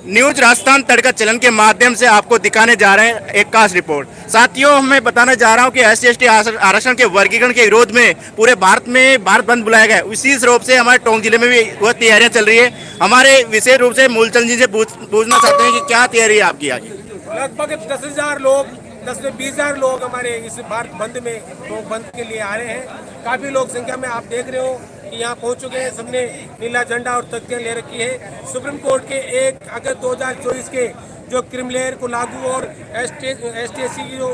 News Rajasthan तड़का channel के माध्यम से आपको दिखाने जा रहे हैं एक खास रिपोर्ट। साथियों, मैं बताना जा रहा हूं कि SC/ST आरक्षण के वर्गीकरण के विरोध में पूरे भारत में भारत बंद बुलाया गया है। विशेष रूप से हमारे टोंक जिले में भी वह तैयारियां चल रही है। हमारे विशेष रूप से मूलचंद जी से पूछना चाहते हैं कि क्या तैयारी है आपकी आगे। लगभग 10,000 लोग 10 से 20,000 लोग हमारे इस भारत बंद में टोंक बंद के लिए आ रहे हैं। काफ़ी लोग संख्या में आप देख रहे हो कि यहाँ पहुँच चुके हैं। सबने नीला झंडा और तख्तियाँ ले रखी है। सुप्रीम कोर्ट के 1 अगस्त 2024 के जो क्रिमिलेयर को लागू और ST/SC की जो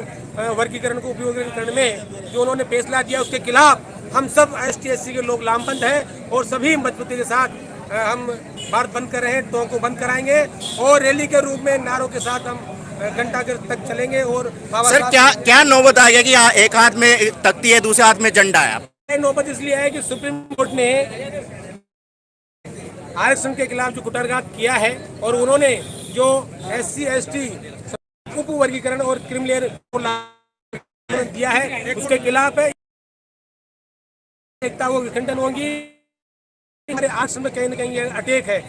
वर्गीकरण को उपयोगीकरण में जो उन्होंने फैसला दिया उसके खिलाफ हम सब ST/SC के लोग लामबंद हैं और सभी मजबूती के साथ हम भारत बंद कर रहे हैं। टोंक को बंद कराएंगे और रैली के रूप में नारों के साथ हम घंटा घर तक चलेंगे। और सर, क्या नौबत आ गया कि यहाँ एक हाथ में तख्ती है, दूसरे हाथ में झंडा है? नौबत इसलिए है कि सुप्रीम कोर्ट ने आरक्षण के खिलाफ जो कुठाराघात किया है और उन्होंने जो SC/ST उप वर्गीकरण और क्रिमिलेयर को दिया है उसके खिलाफ है। एकता को खंडन होगी। हमारे आरक्षण में कहीं न कहीं ये अटैक है,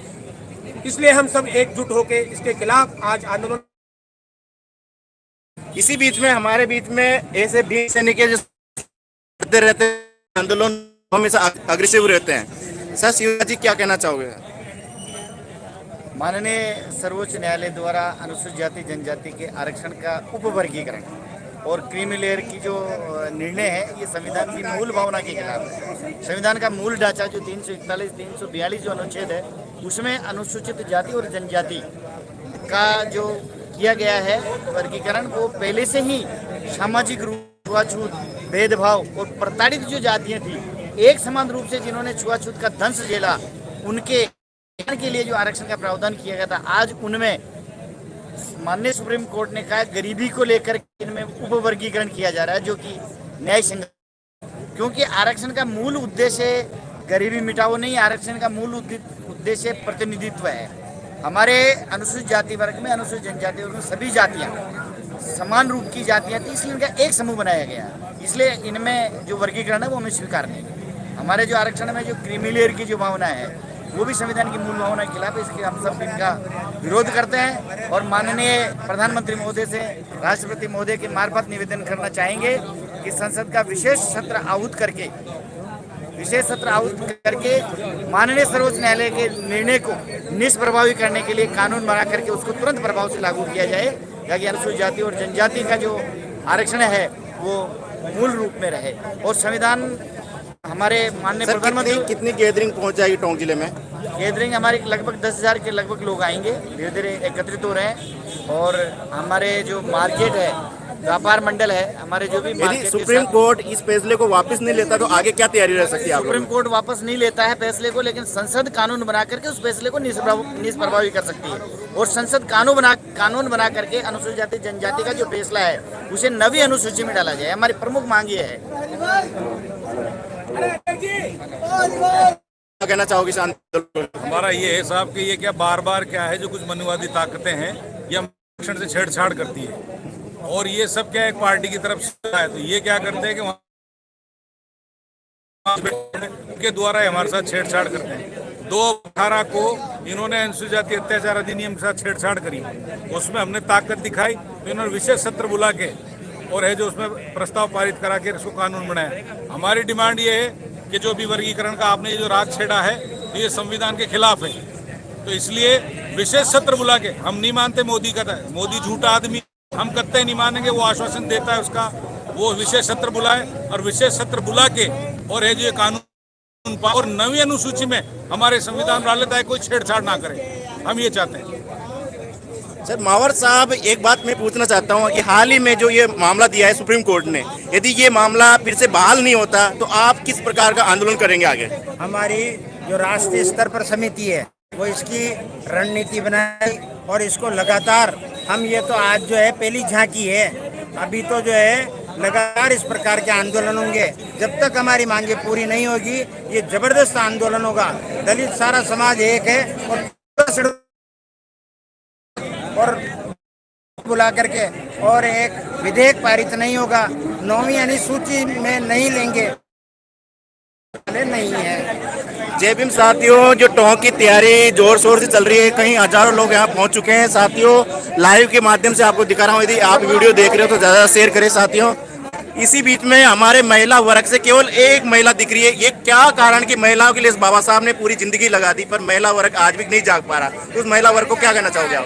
इसलिए हम सब एकजुट होकर इसके खिलाफ आज आंदोलन। इसी बीच में हमारे बीच में ऐसे भी सैनिक जो करते रहते हैं, आंदोलन हमेशा अग्रेसिव रहते हैं। सर, शिवराज जी क्या कहना चाहोगे? माननीय सर्वोच्च न्यायालय द्वारा अनुसूचित जाति जनजाति के आरक्षण का उपवर्गीकरण और क्रीमी लेयर की जो निर्णय है ये संविधान की मूल भावना के खिलाफ है। संविधान का मूल ढांचा जो 341, 342 जो अनुच्छेद है उसमें अनुसूचित जाति और जनजाति का जो किया गया है वर्गीकरण वो पहले से ही सामाजिक रूप छुआछूत, भेदभाव और प्रताड़ित जो जातियां थी एक समान रूप से जिन्होंने छुआछूत का दंश झेला उनके के लिए जो आरक्षण का प्रावधान किया गया था, आज उनमें माननीय सुप्रीम कोर्ट ने कहा गरीबी को लेकर इनमें उपवर्गीकरण किया जा रहा है जो कि न्याय संगत, क्योंकि आरक्षण का मूल उद्देश्य गरीबी मिटाओ नहीं, आरक्षण का मूल उद्देश्य प्रतिनिधित्व है। हमारे अनुसूचित जाति वर्ग में अनुसूचित जनजाति वर्ग में सभी जातियां समान रूप की जातियां थी, इसलिए इनका एक समूह बनाया गया। इसलिए इनमें जो वर्गीकरण है वो हमें स्वीकार नहीं है। हमारे जो आरक्षण में जो क्रीमी लेयर की जो भावना है वो भी संविधान की मूल भावना के खिलाफ है, इसलिए हम सब इनका विरोध करते हैं। और माननीय प्रधानमंत्री महोदय से राष्ट्रपति महोदय के मार्फत निवेदन करना चाहेंगे कि संसद का विशेष सत्र आहूत करके माननीय सर्वोच्च न्यायालय के निर्णय को निष्प्रभावी करने के लिए कानून बना करके उसको तुरंत प्रभाव से लागू किया जाए, ताकि अनुसूचित जाति और जनजाति का जो आरक्षण है वो मूल रूप में रहे। और संविधान हमारे माननीय प्रधानमंत्री कितनी गैदरिंग पहुंच जाएगी टोंक जिले में? गैदरिंग हमारी लगभग 10,000 के लगभग लोग आएंगे, धीरे धीरे एकत्रित हो रहे हैं। और हमारे जो मार्केट है, व्यापार मंडल है, हमारे जो भी यदि सुप्रीम कोर्ट इस फैसले को वापस नहीं लेता तो आगे क्या तैयारी रह सकती है? सुप्रीम कोर्ट वापस नहीं लेता है फैसले को, लेकिन संसद कानून बना करके उस फैसले को निष्प्रभावी कर सकती है। और संसद कानून बना करके अनुसूचित जाति जनजाति का जो फैसला है उसे नवी अनुसूची में डाला जाए। हमारी प्रमुख मांग ये है। क्या कहना चाहोगे? हमारा ये है साहब कि ये क्या बार बार क्या है जो कुछ मनुवादी ताकतें हैं ये आरक्षण से छेड़छाड़ करती है, और ये सब क्या एक पार्टी की तरफ से है, तो ये क्या करते हैं कि वहाँ के द्वारा हमारे साथ छेड़छाड़ करते हैं। 2/18 को इन्होंने अनुसूचित जाति अत्याचार अधिनियम के साथ छेड़छाड़ करी, उसमें हमने ताकत दिखाई तो इन्होंने विशेष सत्र बुला के और है जो उसमें प्रस्ताव पारित करा के इसको कानून बनाया। हमारी डिमांड ये है कि जो भी वर्गीकरण का आपने जो राग छेड़ा है तो ये संविधान के खिलाफ है, तो इसलिए विशेष सत्र बुला के, हम नहीं मानते मोदी का, मोदी झूठा आदमी, हम कतई नहीं मानेंगे, वो आश्वासन देता है उसका, वो विशेष सत्र बुलाए और विशेष सत्र बुला के और है जो कानून और नवी अनुसूची में हमारे संविधान डाल लेता है, कोई छेड़छाड़ ना करे, हम ये चाहते हैं। सर मावर साहब, एक बात मैं पूछना चाहता हूँ कि हाल ही में जो ये मामला दिया है सुप्रीम कोर्ट ने, यदि ये मामला फिर से बहाल नहीं होता तो आप किस प्रकार का आंदोलन करेंगे आगे? हमारी जो राष्ट्रीय स्तर पर समिति है वो इसकी रणनीति बनाए और इसको लगातार, हम ये तो आज जो है पहली झांकी है, अभी तो जो है लगातार इस प्रकार के आंदोलन होंगे। जब तक हमारी मांगे पूरी नहीं होगी ये जबरदस्त आंदोलन होगा। दलित सारा समाज एक है और बुला करके और एक विधेयक पारित नहीं होगा, 9वीं अनुसूची में नहीं लेंगे, नहीं है। जय भीम साथियों, जो टोंक की तैयारी जोर शोर से चल रही है, कहीं हजारों लोग यहाँ पहुँच चुके हैं साथियों। लाइव के माध्यम से आपको दिखा रहा हूँ, यदि आप वीडियो देख रहे हो तो ज़्यादा शेयर करें साथियों। इसी बीच में हमारे महिला वर्ग से केवल एक महिला दिख रही है। ये क्या कारण कि महिलाओं के लिए इस बाबा साहब ने पूरी जिंदगी लगा दी, पर महिला वर्ग आज भी नहीं जाग पा रहा। उस महिला वर्ग को क्या कहना चाहोगे आप?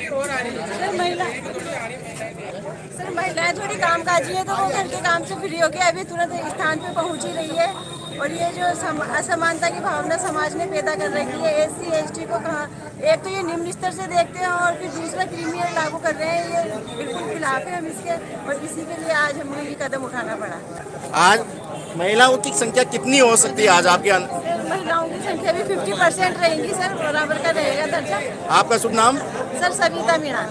सर महिलाएं थोड़ी कामकाजी है, तो वो घर के काम से फ्री होकर अभी तुरंत स्थान पे पहुंच ही रही है। और ये जो असमानता की भावना समाज ने पैदा कर रखी है, SC ST को कहा, एक तो ये निम्न स्तर से देखते हैं और फिर दूसरा क्रीमियल लागू कर रहे हैं। ये बिल्कुल खिलाफ है हम इसके, और इसी के लिए आज हमें ये कदम उठाना पड़ा। आज महिलाओं की संख्या कितनी हो सकती है आज आपके महिलाओं की संख्या भी 50% रहेगी सर, बराबर का रहेगा दर्जा। आपका शुभ नाम? सर सविता मीणा।